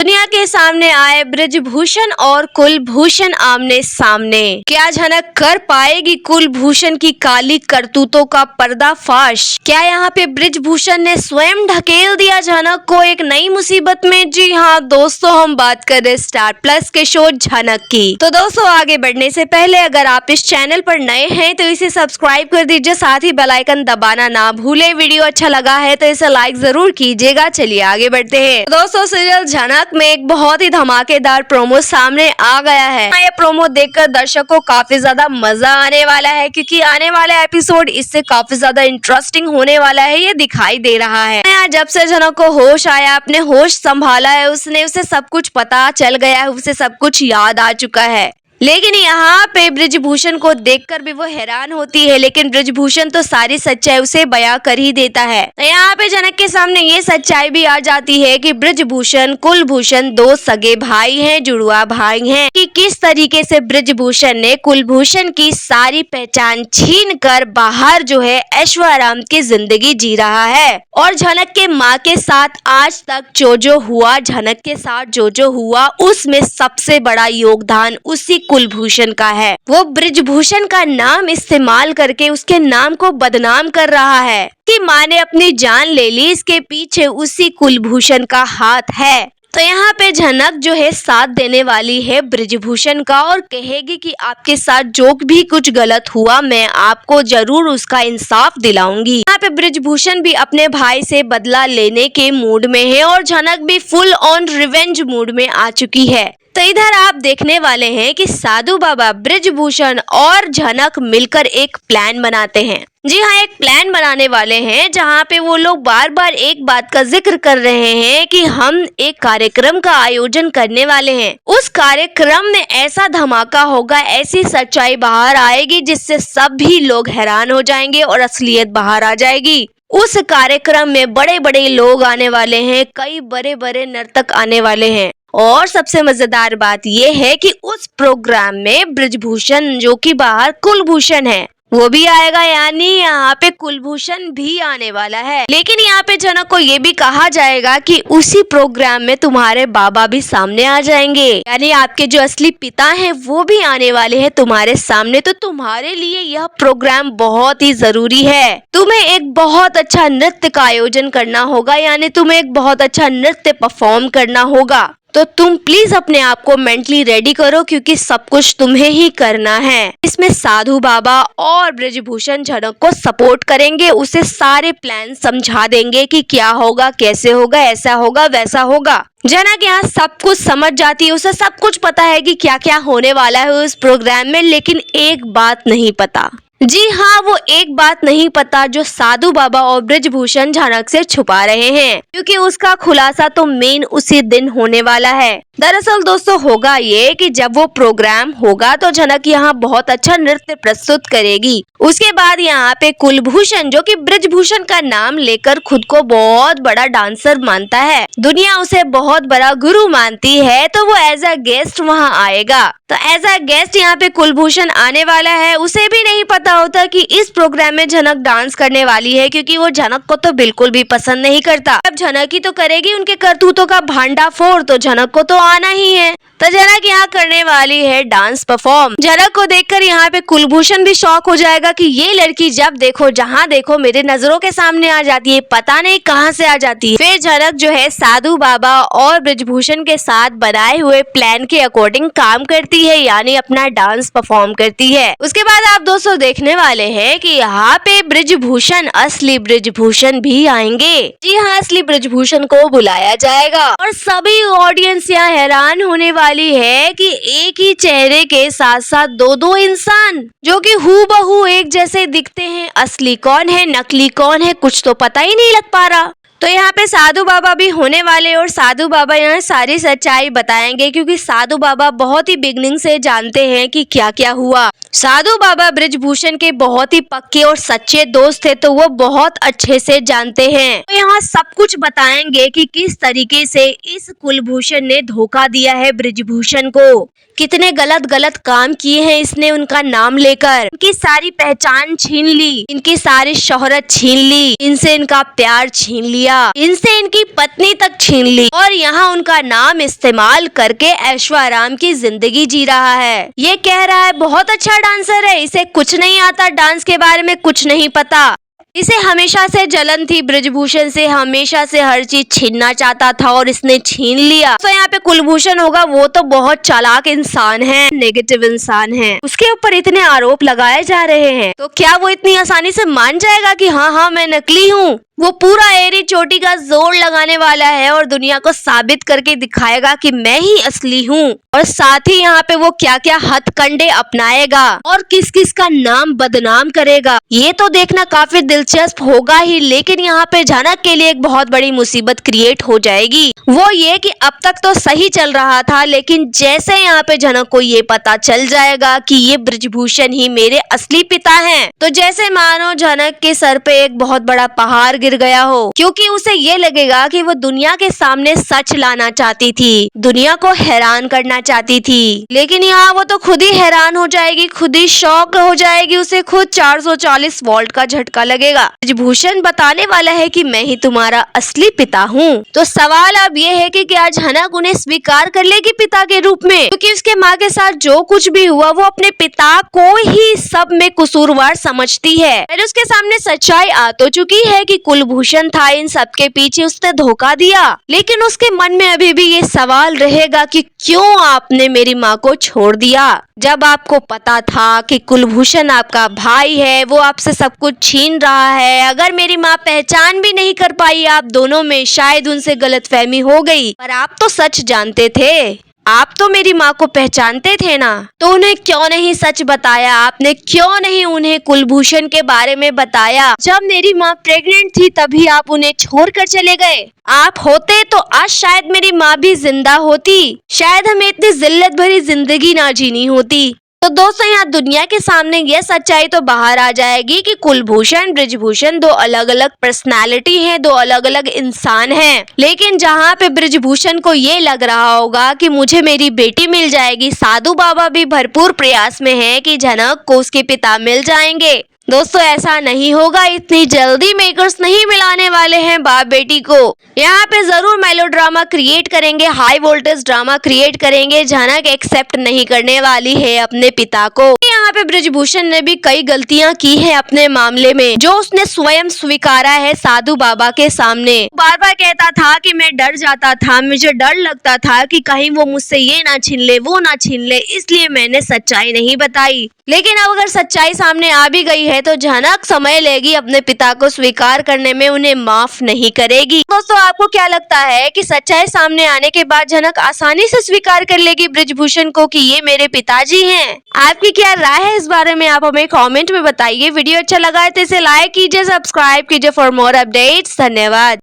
दुनिया के सामने आए ब्रिजभूषण और कुलभूषण आमने सामने। क्या झनक कर पाएगी कुलभूषण की काली करतूतों का पर्दाफाश? क्या यहाँ पे ब्रिजभूषण ने स्वयं ढकेल दिया झनक को एक नई मुसीबत में? जी हाँ दोस्तों, हम बात कर रहे स्टार प्लस के शो झनक की। तो दोस्तों, आगे बढ़ने से पहले अगर आप इस चैनल पर नए हैं तो इसे सब्सक्राइब कर दीजिए, साथ ही बेल आइकन दबाना ना भूले। वीडियो अच्छा लगा है तो इसे लाइक जरूर कीजिएगा। चलिए आगे बढ़ते हैं। दोस्तों, सीरियल झनक में एक बहुत ही धमाकेदार प्रोमो सामने आ गया है। ये प्रोमो देखकर दर्शकों को काफी ज्यादा मजा आने वाला है, क्योंकि आने वाला एपिसोड इससे काफी ज्यादा इंटरेस्टिंग होने वाला है, ये दिखाई दे रहा है। जब से झनक को होश आया, अपने होश संभाला है, उसे सब कुछ पता चल गया है, उसे सब कुछ याद आ चुका है। लेकिन यहाँ पे ब्रिजभूषण को देखकर भी वो हैरान होती है, लेकिन ब्रिजभूषण तो सारी सच्चाई उसे बयां कर ही देता है। तो यहाँ पे झनक के सामने ये सच्चाई भी आ जाती है कि ब्रिजभूषण कुलभूषण दो सगे भाई हैं, जुड़वा भाई हैं। कि किस तरीके से ब्रिजभूषण ने कुलभूषण की सारी पहचान छीन कर बाहर जो है ऐश्वर्याराम की जिंदगी जी रहा है। और झनक के माँ के साथ आज तक जो हुआ, झनक के साथ जो हुआ, उसमें सबसे बड़ा योगदान उसी कुलभूषण का है। वो ब्रिजभूषण का नाम इस्तेमाल करके उसके नाम को बदनाम कर रहा है कि माँ ने अपनी जान ले ली, इसके पीछे उसी कुलभूषण का हाथ है। तो यहाँ पे झनक जो है साथ देने वाली है ब्रिजभूषण का और कहेगी कि आपके साथ जो भी कुछ गलत हुआ, मैं आपको जरूर उसका इंसाफ दिलाऊंगी। यहाँ पे ब्रिजभूषण भी अपने भाई से बदला लेने के मूड में है और झनक भी फुल ऑन रिवेंज मूड में आ चुकी है। तो इधर आप देखने वाले हैं कि साधु बाबा, ब्रिजभूषण और झनक मिलकर एक प्लान बनाते हैं। जी हाँ, एक प्लान बनाने वाले हैं जहाँ पे वो लोग बार बार एक बात का जिक्र कर रहे हैं कि हम एक कार्यक्रम का आयोजन करने वाले हैं। उस कार्यक्रम में ऐसा धमाका होगा, ऐसी सच्चाई बाहर आएगी जिससे सभी लोग हैरान हो जाएंगे और असलियत बाहर आ जाएगी। उस कार्यक्रम में बड़े बड़े लोग आने वाले हैं, कई बड़े बड़े नर्तक आने वाले हैं। और सबसे मजेदार बात यह है कि उस प्रोग्राम में ब्रिजभूषण जो कि बाहर कुलभूषण है वो भी आएगा, यानी यहाँ पे कुलभूषण भी आने वाला है। लेकिन यहाँ पे झनक को ये भी कहा जाएगा कि उसी प्रोग्राम में तुम्हारे बाबा भी सामने आ जाएंगे, यानी आपके जो असली पिता हैं वो भी आने वाले हैं तुम्हारे सामने। तो तुम्हारे लिए यह प्रोग्राम बहुत ही जरूरी है। तुम्हें एक बहुत अच्छा नृत्य का आयोजन करना होगा, यानी तुम्हें एक बहुत अच्छा नृत्य परफॉर्म करना होगा। तो तुम प्लीज अपने आप को मेंटली रेडी करो, क्योंकि सब कुछ तुम्हें ही करना है। इसमें साधु बाबा और ब्रिजभूषण झनक को सपोर्ट करेंगे, उसे सारे प्लान समझा देंगे कि क्या होगा, कैसे होगा, ऐसा होगा, वैसा होगा। झनक यहाँ सब कुछ समझ जाती है, उसे सब कुछ पता है कि क्या क्या होने वाला है उस प्रोग्राम में, लेकिन एक बात नहीं पता। जी हाँ, वो एक बात नहीं पता जो साधु बाबा और ब्रिजभूषण झनक से छुपा रहे हैं, क्योंकि उसका खुलासा तो मेन उसी दिन होने वाला है। दरअसल दोस्तों, होगा ये कि जब वो प्रोग्राम होगा तो झनक यहाँ बहुत अच्छा नृत्य प्रस्तुत करेगी। उसके बाद यहाँ पे कुलभूषण, जो कि ब्रिजभूषण का नाम लेकर खुद को बहुत बड़ा डांसर मानता है, दुनिया उसे बहुत बड़ा गुरु मानती है, तो वो एज अ गेस्ट वहाँ आएगा। तो एज अ गेस्ट यहाँ पे कुलभूषण आने वाला है। उसे भी नहीं पता होता कि इस प्रोग्राम में झनक डांस करने वाली है, क्योंकि वो झनक को तो बिल्कुल भी पसंद नहीं करता। अब झनक ही तो करेगी उनके करतूतों का भांडाफोड़, तो झनक को तो आना ही है। तो झनक यहाँ करने वाली है डांस परफॉर्म। झनक को देखकर यहाँ पे कुलभूषण भी शॉक हो जाएगा कि ये लड़की जब देखो जहाँ देखो मेरे नजरों के सामने आ जाती है, पता नहीं कहाँ से आ जाती है। फिर झनक जो है साधु बाबा और ब्रिजभूषण के साथ बनाए हुए प्लान के अकॉर्डिंग काम करती है, यानी अपना डांस परफॉर्म करती है। उसके बाद आप दोस्तों देखने वाले हैं कि यहाँ पे ब्रिजभूषण, असली ब्रिजभूषण भी आएंगे। जी हाँ, असली ब्रिजभूषण को बुलाया जाएगा और सभी ऑडियंस यहाँ हैरान होने वाली है कि एक ही चेहरे के साथ साथ दो दो इंसान जो कि हूबहू एक जैसे दिखते हैं, असली कौन है नकली कौन है कुछ तो पता ही नहीं लग पा रहा। तो यहाँ पे साधु बाबा भी होने वाले और साधु बाबा यहाँ सारी सच्चाई बताएंगे, क्योंकि साधु बाबा बहुत ही बिगनिंग से जानते हैं कि क्या क्या हुआ। साधु बाबा ब्रिजभूषण के बहुत ही पक्के और सच्चे दोस्त थे, तो वो बहुत अच्छे से जानते हैं। तो यहाँ सब कुछ बताएंगे कि किस तरीके से इस कुलभूषण ने धोखा दिया है ब्रिजभूषण को, कितने गलत गलत काम किए हैं इसने उनका नाम लेकर, इनकी सारी पहचान छीन ली, इनकी सारी शोहरत छीन ली, इनसे इनका प्यार छीन लिया। लिया, इनसे इनकी पत्नी तक छीन ली और यहाँ उनका नाम इस्तेमाल करके ऐशोआराम की जिंदगी जी रहा है। ये कह रहा है बहुत अच्छा डांसर है, इसे कुछ नहीं आता, डांस के बारे में कुछ नहीं पता। इसे हमेशा से जलन थी ब्रिजभूषण से, हमेशा से हर चीज छीनना चाहता था और इसने छीन लिया। तो यहाँ पे कुलभूषण होगा, वो तो बहुत चालाक इंसान है, नेगेटिव इंसान है, उसके ऊपर इतने आरोप लगाए जा रहे हैं, तो क्या वो इतनी आसानी से मान जाएगा कि हाँ हाँ मैं नकली हूँ? वो पूरा एरी चोटी का जोर लगाने वाला है और दुनिया को साबित करके दिखाएगा कि मैं ही असली हूँ। और साथ ही यहाँ पे वो क्या क्या हथकंडे अपनाएगा और किस किस का नाम बदनाम करेगा, ये तो देखना काफी दिलचस्प होगा ही। लेकिन यहाँ पे झनक के लिए एक बहुत बड़ी मुसीबत क्रिएट हो जाएगी। वो ये कि अब तक तो सही चल रहा था, लेकिन जैसे यहाँ पे झनक को ये पता चल जाएगा कि ये ब्रिजभूषण ही मेरे असली पिता हैं, तो जैसे मानो झनक के सर पे एक बहुत बड़ा पहाड़ गिर गया हो, क्योंकि उसे ये लगेगा कि वो दुनिया के सामने सच लाना चाहती थी, दुनिया को हैरान करना चाहती थी। लेकिन यहाँ वो तो खुद ही हैरान हो जाएगी, खुद ही शॉक हो जाएगी, उसे खुद 440 वोल्ट का झटका लगेगा। ब्रिजभूषण बताने वाला है कि मैं ही तुम्हारा असली पिता हूँ। तो सवाल अब ये है कि क्या झनक उन्हें स्वीकार कर लेगी पिता के रूप में, क्योंकि उसके माँ के साथ जो कुछ भी हुआ वो अपने पिता को ही सब में कसूरवार समझती है। फिर उसके सामने सच्चाई आ तो चुकी है कि कुलभूषण था इन सबके पीछे, उसने धोखा दिया, लेकिन उसके मन में अभी भी ये सवाल रहेगा कि क्यों आपने मेरी माँ को छोड़ दिया, जब आपको पता था कि कुलभूषण आपका भाई है, वो आपसे सब कुछ छीन रहा है। अगर मेरी माँ पहचान भी नहीं कर पाई आप दोनों में, शायद उनसे गलतफहमी हो गई, पर आप तो सच जानते थे, आप तो मेरी माँ को पहचानते थे ना, तो उन्हें क्यों नहीं सच बताया आपने? क्यों नहीं उन्हें कुलभूषण के बारे में बताया? जब मेरी माँ प्रेग्नेंट थी तभी आप उन्हें छोड़कर चले गए। आप होते तो आज शायद मेरी माँ भी जिंदा होती, शायद हमें इतनी जिल्लत भरी जिंदगी ना जीनी होती। तो दोस्तों यहाँ दुनिया के सामने ये सच्चाई तो बाहर आ जाएगी कि कुलभूषण ब्रिजभूषण दो अलग अलग पर्सनालिटी हैं, दो अलग अलग इंसान हैं। लेकिन जहाँ पे ब्रिजभूषण को ये लग रहा होगा कि मुझे मेरी बेटी मिल जाएगी, साधु बाबा भी भरपूर प्रयास में है कि झनक को उसके पिता मिल जाएंगे। दोस्तों ऐसा नहीं होगा, इतनी जल्दी मेकर्स नहीं मिलाने वाले हैं बाप बेटी को। यहाँ पे जरूर मेलोड्रामा क्रिएट करेंगे, हाई वोल्टेज ड्रामा क्रिएट करेंगे। झनक एक्सेप्ट नहीं करने वाली है अपने पिता को। यहाँ पे ब्रिजभूषण ने भी कई गलतियां की है अपने मामले में, जो उसने स्वयं स्वीकारा है साधु बाबा के सामने। बार बार कहता था कि मैं डर जाता था, मुझे डर लगता था कि कहीं वो मुझसे ये ना छीन ले, वो ना छीन ले, इसलिए मैंने सच्चाई नहीं बताई। लेकिन अब अगर सच्चाई सामने आ भी गई है तो झनक समय लेगी अपने पिता को स्वीकार करने में, उन्हें माफ नहीं करेगी। दोस्तों आपको क्या लगता है कि सच्चाई सामने आने के बाद झनक आसानी से स्वीकार कर लेगी ब्रिजभूषण को कि ये मेरे पिताजी हैं? आपकी क्या राय है इस बारे में, आप हमें कमेंट में बताइए। वीडियो अच्छा लगा है तो इसे लाइक कीजिए, सब्सक्राइब कीजिए फॉर मोर अपडेट्स। धन्यवाद।